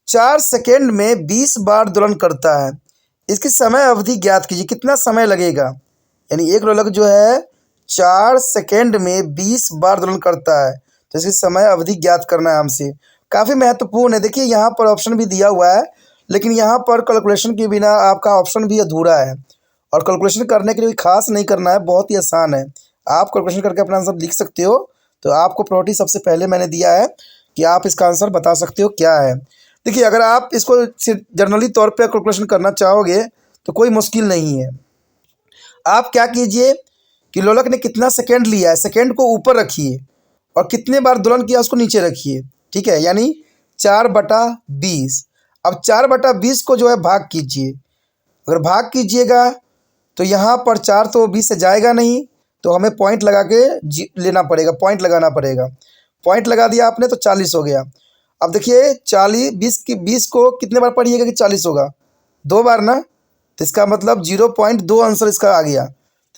4 सेकेंड में 20 बार दोलन करता है। इसकी समय अवधि ज्ञात कीजिए, कितना समय लगेगा। यानी एक लोलक जो है 4 सेकेंड में 20 बार दोलन करता है, तो इसकी समय अवधि ज्ञात करना है हमसे। काफ़ी महत्वपूर्ण है। देखिए यहाँ पर ऑप्शन भी दिया हुआ है, लेकिन यहाँ पर कैलकुलेशन के बिना आपका ऑप्शन भी अधूरा है। और कैलकुलेशन करने के लिए खास नहीं करना है, बहुत ही आसान है। आप कैलकुलेशन करके अपना आंसर लिख सकते हो। तो आपको प्रायोरिटी सबसे पहले मैंने दिया है कि आप इसका आंसर बता सकते हो क्या है। देखिए अगर आप इसको जनरली तौर पे कैलकुलेशन करना चाहोगे तो कोई मुश्किल नहीं है। आप क्या कीजिए कि लोलक ने कितना सेकंड लिया है, सेकंड को ऊपर रखिए और कितने बार दोलन किया उसको नीचे रखिए। ठीक है, यानी 4/20। अब 4/20 को जो है भाग कीजिए। अगर भाग कीजिएगा तो यहाँ पर 4 तो 20 से जाएगा नहीं, तो हमें पॉइंट लगा के लेना पड़ेगा, पॉइंट लगाना पड़ेगा। पॉइंट लगा दिया आपने तो 40 हो गया। अब देखिए 40 20 को कितने बार पढ़िएगा कि 40 होगा? 2 बार ना। तो इसका मतलब 0.2 आंसर इसका आ गया।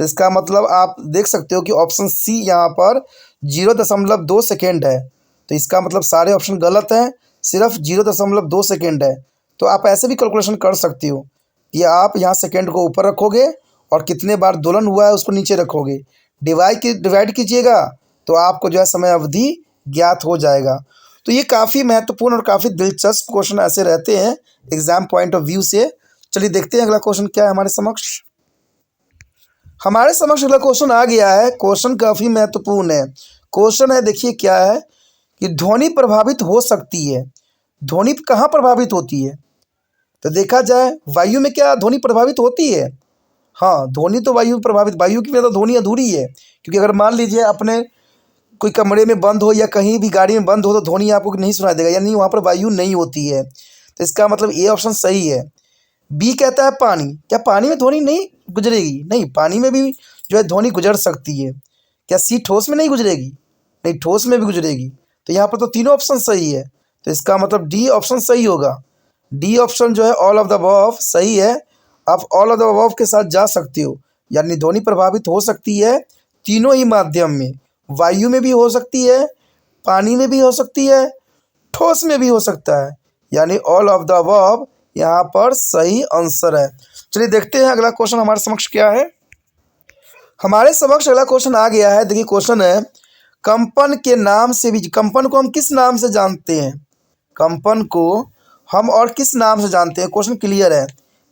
तो इसका मतलब आप देख सकते हो कि ऑप्शन सी यहाँ पर 0.2 सेकेंड है। तो इसका मतलब सारे ऑप्शन गलत हैं, सिर्फ 0.2 सेकेंड है। तो आप ऐसे भी कैलकुलेशन कर सकते हो कि आप यहाँ सेकेंड को ऊपर रखोगे और कितने बार दोलन हुआ है उसको नीचे रखोगे, डिवाइड कीजिएगा तो आपको जो है समय अवधि ज्ञात हो जाएगा। तो ये काफ़ी महत्वपूर्ण और काफ़ी दिलचस्प क्वेश्चन ऐसे रहते हैं एग्जाम पॉइंट ऑफ व्यू से। चलिए देखते हैं अगला क्वेश्चन क्या है हमारे समक्ष। हमारे समक्ष अगला क्वेश्चन आ गया है। क्वेश्चन काफ़ी महत्वपूर्ण है। क्वेश्चन है, देखिए क्या है कि ध्वनि प्रभावित हो सकती है। ध्वनि कहाँ प्रभावित होती है? तो देखा जाए वायु में क्या ध्वनि प्रभावित होती है? हाँ, ध्वनि तो वायु प्रभावित, वायु की बिना तो ध्वनि अधूरी है। क्योंकि अगर मान लीजिए अपने कोई कमरे में बंद हो या कहीं भी गाड़ी में बंद हो तो ध्वनि आपको नहीं सुनाई देगा, यानी वहाँ पर वायु नहीं होती है। तो इसका मतलब ए ऑप्शन सही है। बी कहता है पानी। क्या पानी में ध्वनि नहीं गुजरेगी? नहीं, पानी में भी जो है ध्वनि गुजर सकती है। क्या सी ठोस में नहीं गुजरेगी? नहीं, ठोस में भी गुजरेगी। तो यहाँ पर तो तीनों ऑप्शन सही है। तो इसका मतलब डी ऑप्शन सही होगा। डी ऑप्शन जो है ऑल ऑफ द अबव सही है। आप ऑल ऑफ द अबव के साथ जा सकते हो, यानी ध्वनि प्रभावित हो सकती है तीनों ही माध्यम में। वायु में भी हो सकती है, पानी में भी हो सकती है, ठोस में भी हो सकता है, यानी ऑल ऑफ द अबव यहाँ पर सही आंसर है। चलिए देखते हैं अगला क्वेश्चन हमारे समक्ष क्या है। हमारे समक्ष अगला क्वेश्चन आ गया है। देखिए क्वेश्चन है, कंपन के नाम से भी, कंपन को हम किस नाम से जानते हैं? कंपन को हम और किस नाम से जानते हैं? क्वेश्चन क्लियर है।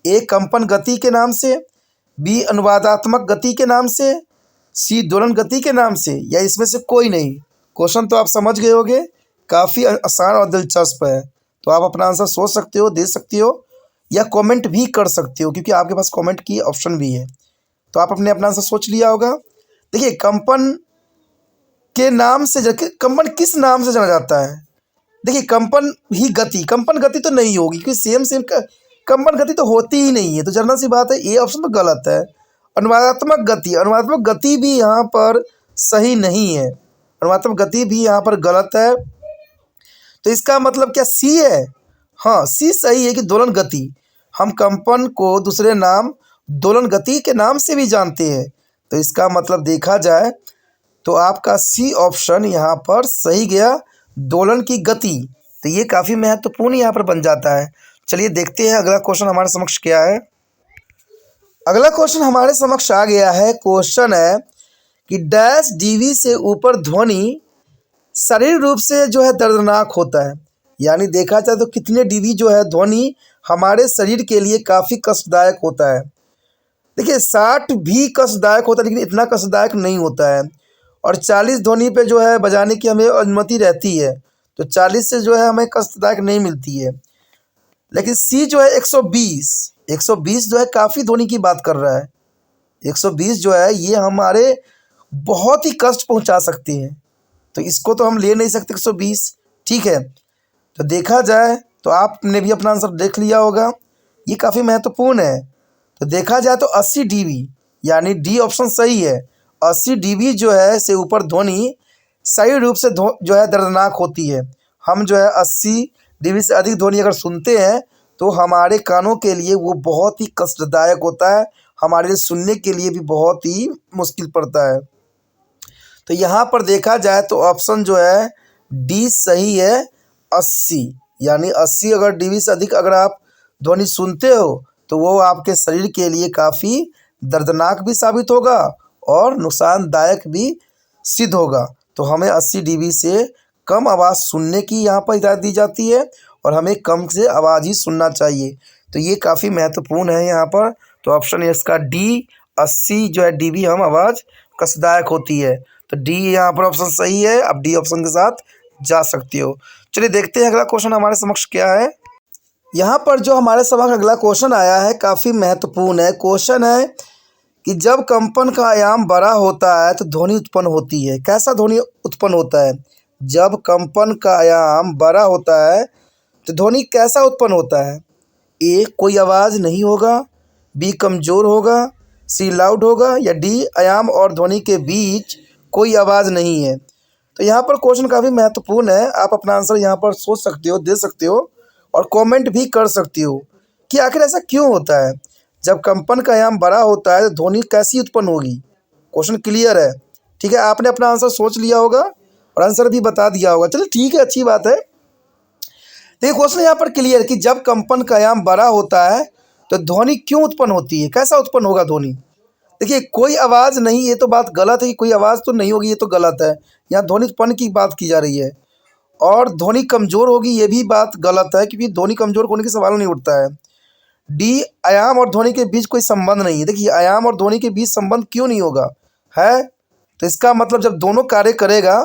ए कंपन गति के नाम से, बी अनुवादात्मक गति के नाम से, सी दोलन गति के नाम से, या इसमें से कोई नहीं। क्वेश्चन तो आप समझ गए होंगे, काफ़ी आसान और दिलचस्प है। तो आप अपना आंसर सोच सकते हो, दे सकते हो, या कमेंट भी कर सकते हो, क्योंकि आपके पास कमेंट की ऑप्शन भी है। तो आप अपना आंसर सोच लिया होगा। देखिए कंपन के नाम से, कंपन किस नाम से जाना जाता है? देखिए कंपन ही गति, कंपन गति तो नहीं होगी, क्योंकि सेम कंपन गति तो होती ही नहीं है। तो जनरल सी बात है, ये ऑप्शन तो गलत है। अनुवादात्मक गति, अनुवादात्मक गति भी यहाँ पर सही नहीं है। अनुवादात्मक गति भी यहाँ पर गलत है। तो इसका मतलब क्या सी है? हाँ, सी सही है कि दोलन गति। हम कंपन को दूसरे नाम दोलन गति के नाम से भी जानते हैं। तो इसका मतलब देखा जाए तो आपका सी ऑप्शन यहाँ पर सही गया, दोलन की गति। तो ये काफ़ी महत्वपूर्ण यहाँ पर बन जाता है। चलिए देखते हैं अगला क्वेश्चन हमारे समक्ष क्या है। अगला क्वेश्चन हमारे समक्ष आ गया है। क्वेश्चन है कि डैश डीवी से ऊपर ध्वनि शारीरिक रूप से जो है दर्दनाक होता है। यानी देखा जाए तो कितने डीवी जो है ध्वनि हमारे शरीर के लिए काफ़ी कष्टदायक होता है। देखिए 60 भी कष्टदायक होता है, लेकिन इतना कष्टदायक नहीं होता है। और 40 ध्वनि पे जो है बजाने की हमें अनुमति रहती है। तो 40 से जो है हमें कष्टदायक नहीं मिलती है। लेकिन सी जो है 120 जो है काफ़ी ध्वनि की बात कर रहा है। 120 जो है ये हमारे बहुत ही कष्ट पहुंचा सकते हैं। तो इसको तो हम ले नहीं सकते 120। ठीक है, तो देखा जाए तो आपने भी अपना आंसर देख लिया होगा। ये काफ़ी महत्वपूर्ण है। तो देखा जाए तो 80 डीबी, यानी डी ऑप्शन सही है। 80 डीबी जो है से ऊपर ध्वनि शारीरिक रूप से जो है दर्दनाक होती है। हम जो है 80 डीबी से अधिक ध्वनि अगर सुनते हैं तो हमारे कानों के लिए वो बहुत ही कष्टदायक होता है, हमारे लिए सुनने के लिए भी बहुत ही मुश्किल पड़ता है। तो यहाँ पर देखा जाए तो ऑप्शन जो है डी सही है, 80। यानी 80 अगर डीबी से अधिक अगर आप ध्वनि सुनते हो तो वो आपके शरीर के लिए काफ़ी दर्दनाक भी साबित होगा और नुकसानदायक भी सिद्ध होगा। तो हमें 80 dB से कम आवाज़ सुनने की यहाँ पर हिदायत दी जाती है और हमें कम से आवाज़ ही सुनना चाहिए। तो ये काफ़ी महत्वपूर्ण है यहाँ पर। तो ऑप्शन है इसका डी, 80 जो है dB हम आवाज़ कष्टदायक होती है। तो डी यहाँ पर ऑप्शन सही है। आप डी ऑप्शन के साथ जा सकते हो। चलिए देखते हैं अगला क्वेश्चन हमारे समक्ष क्या है। यहाँ पर जो हमारे समक्ष अगला क्वेश्चन आया है काफ़ी महत्वपूर्ण है। क्वेश्चन है कि जब कंपन का आयाम बड़ा होता है तो ध्वनि उत्पन्न होती है। कैसा ध्वनि उत्पन्न होता है? जब कंपन का आयाम बड़ा होता है तो ध्वनि कैसा उत्पन्न होता है? ए, कोई आवाज़ नहीं होगा, बी, कमज़ोर होगा, सी, लाउड होगा, या डी, आयाम और ध्वनि के बीच कोई आवाज़ नहीं है। तो यहाँ पर क्वेश्चन काफ़ी महत्वपूर्ण है। आप अपना आंसर यहाँ पर सोच सकते हो, दे सकते हो और कमेंट भी कर सकते हो कि आखिर ऐसा क्यों होता है। जब कंपन का आयाम बड़ा होता है तो ध्वनि कैसी उत्पन्न होगी? क्वेश्चन क्लियर है, ठीक है। आपने अपना आंसर सोच लिया होगा और आंसर भी बता दिया होगा। चलिए ठीक है, अच्छी बात है। देखिए क्वेश्चन यहाँ पर क्लियर कि जब कंपन का आयाम बड़ा होता है तो ध्वनि क्यों उत्पन्न होती है, कैसा उत्पन्न होगा ध्वनि। देखिए कोई आवाज़ नहीं, ये तो बात गलत है कि कोई आवाज़ तो नहीं होगी, ये तो गलत है। यहाँ ध्वनि उत्पन्न की बात की जा रही है। और ध्वनि कमज़ोर होगी, ये भी बात गलत है क्योंकि ध्वनि कमज़ोर होने का सवाल नहीं उठता है। डी, आयाम और ध्वनि के बीच कोई संबंध नहीं है। देखिए आयाम और ध्वनि के बीच संबंध क्यों नहीं होगा है? तो इसका मतलब जब दोनों कार्य करेगा,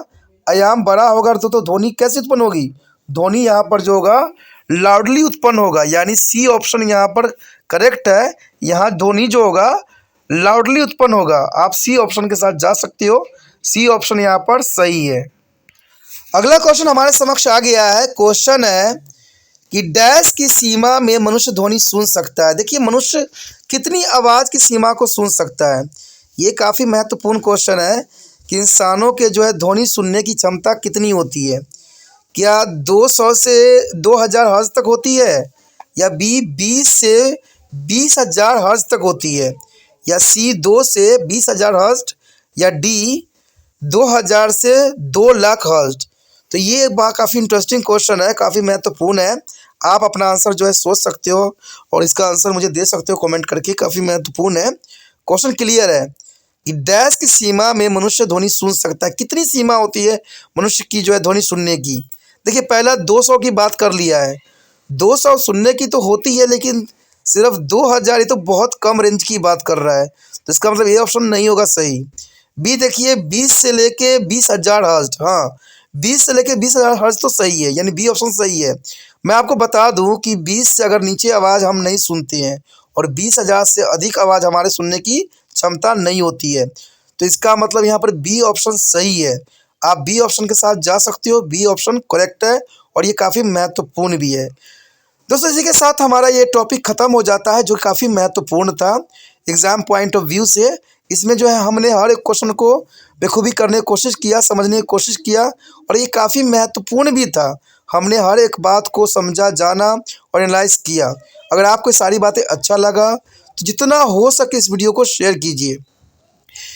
आयाम बड़ा होगा तो ध्वनि कैसे उत्पन्न होगी? ध्वनि यहाँ पर जो होगा लाउडली उत्पन्न होगा, यानी सी ऑप्शन यहाँ पर करेक्ट है। यहाँ ध्वनि जो होगा लाउडली उत्पन्न होगा। आप सी ऑप्शन के साथ जा सकते हो। सी ऑप्शन यहाँ पर सही है। अगला क्वेश्चन हमारे समक्ष आ गया है। क्वेश्चन है कि डैश की सीमा में मनुष्य ध्वनि सुन सकता है। देखिए मनुष्य कितनी आवाज़ की सीमा को सुन सकता है, ये काफ़ी महत्वपूर्ण क्वेश्चन है कि इंसानों के जो है ध्वनि सुनने की क्षमता कितनी होती है। क्या 200 से 2000 हर्ट्ज तक होती है, या बी 20 से 20,000 हर्ट्ज तक होती है, या सी 2 से 20,000 हर्ट्ज, या डी 2000 से 2 लाख हर्ट्ज। तो ये काफ़ी इंटरेस्टिंग क्वेश्चन है, काफ़ी महत्वपूर्ण है। आप अपना आंसर जो है सोच सकते हो और इसका आंसर मुझे दे सकते हो कमेंट करके। काफ़ी महत्वपूर्ण है, क्वेश्चन क्लियर है कि डैश की सीमा में मनुष्य ध्वनि सुन सकता है। कितनी सीमा होती है मनुष्य की जो है ध्वनि सुनने की? देखिए पहला 200 की बात कर लिया है। 200 सुनने की तो होती है, लेकिन सिर्फ 2000 ये तो बहुत कम रेंज की बात कर रहा है। तो इसका मतलब ये ऑप्शन नहीं होगा सही। बी देखिए 20 से लेके 20,000 हर्ट्ज, हाँ 20 से लेके 20,000 हर्ट्ज तो सही है, यानी बी ऑप्शन सही है। मैं आपको बता दूं कि 20 से अगर नीचे आवाज़ हम नहीं सुनते हैं और 20,000 से अधिक आवाज़ हमारे सुनने की क्षमता नहीं होती है। तो इसका मतलब यहाँ पर बी ऑप्शन सही है। आप बी ऑप्शन के साथ जा सकते हो। बी ऑप्शन करेक्ट है और ये काफ़ी महत्वपूर्ण भी है। दोस्तों इसी के साथ हमारा ये टॉपिक ख़त्म हो जाता है, जो काफ़ी महत्वपूर्ण था एग्ज़ाम पॉइंट ऑफ व्यू से। इसमें जो है हमने हर एक क्वेश्चन को बखूबी करने की कोशिश किया, समझने की कोशिश किया, और ये काफ़ी महत्वपूर्ण भी था। हमने हर एक बात को समझा, जाना और एनालाइज किया। अगर आपको सारी बातें अच्छा लगा तो जितना हो सके इस वीडियो को शेयर कीजिए,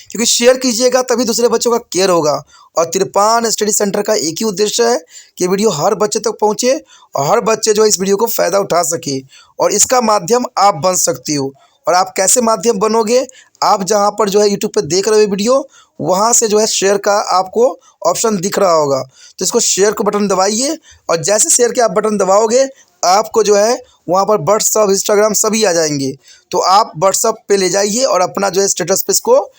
क्योंकि शेयर कीजिएगा तभी दूसरे बच्चों का केयर होगा। और तिरपान स्टडी सेंटर का एक ही उद्देश्य है कि वीडियो हर बच्चे तक पहुंचे और हर बच्चे जो है इस वीडियो को फ़ायदा उठा सके, और इसका माध्यम आप बन सकती हो। और आप कैसे माध्यम बनोगे? आप जहां पर जो है यूट्यूब पे देख रहे हो वीडियो, वहां से जो है शेयर का आपको ऑप्शन दिख रहा होगा, तो इसको शेयर को बटन दबाइए, और जैसे शेयर के आप बटन दबाओगे आपको जो है वहाँ पर व्हाट्सअप, इंस्टाग्राम सभी आ जाएंगे। तो आप व्हाट्सअप पे ले जाइए और अपना जो है स्टेटस पे इसको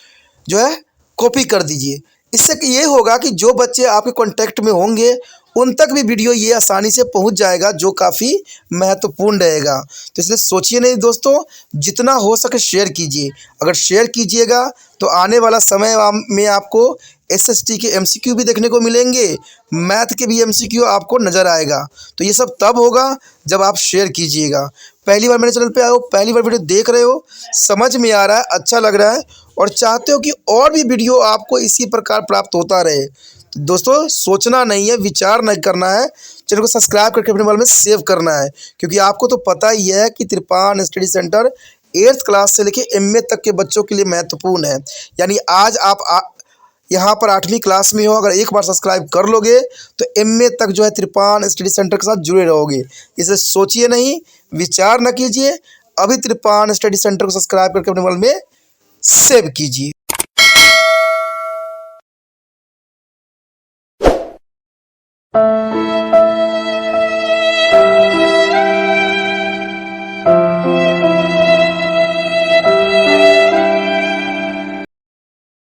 जो है कॉपी कर दीजिए। इससे ये होगा कि जो बच्चे आपके कांटेक्ट में होंगे उन तक भी वीडियो ये आसानी से पहुंच जाएगा, जो काफ़ी महत्वपूर्ण रहेगा। तो इसलिए सोचिए नहीं दोस्तों, जितना हो सके शेयर कीजिए। अगर शेयर कीजिएगा तो आने वाला समय में आपको एसएसटी के एमसीक्यू भी देखने को मिलेंगे, मैथ के भी एमसीक्यू आपको नज़र आएगा। तो ये सब तब होगा जब आप शेयर कीजिएगा। पहली बार मेरे चैनल पे आए हो, पहली बार वीडियो देख रहे हो, समझ में आ रहा है, अच्छा लग रहा है और चाहते हो कि और भी वीडियो आपको इसी प्रकार प्राप्त होता रहे, तो दोस्तों सोचना नहीं है, विचार नहीं करना है, चैनल को सब्सक्राइब करके अपने मोबाइल में सेव करना है। क्योंकि आपको तो पता ही है कि तिरपान स्टडी सेंटर 8th क्लास से लेकर MA तक के बच्चों के लिए महत्वपूर्ण है। यानी आज आप यहाँ पर 8वीं क्लास में हो, अगर एक बार सब्सक्राइब कर लोगे तो MA तक जो है तिरपान स्टडी सेंटर के साथ जुड़े रहोगे। इसे सोचिए नहीं, विचार न कीजिए, अभी तिरपान स्टडी सेंटर को सब्सक्राइब करके अपने मोबाइल में सेव कीजिए।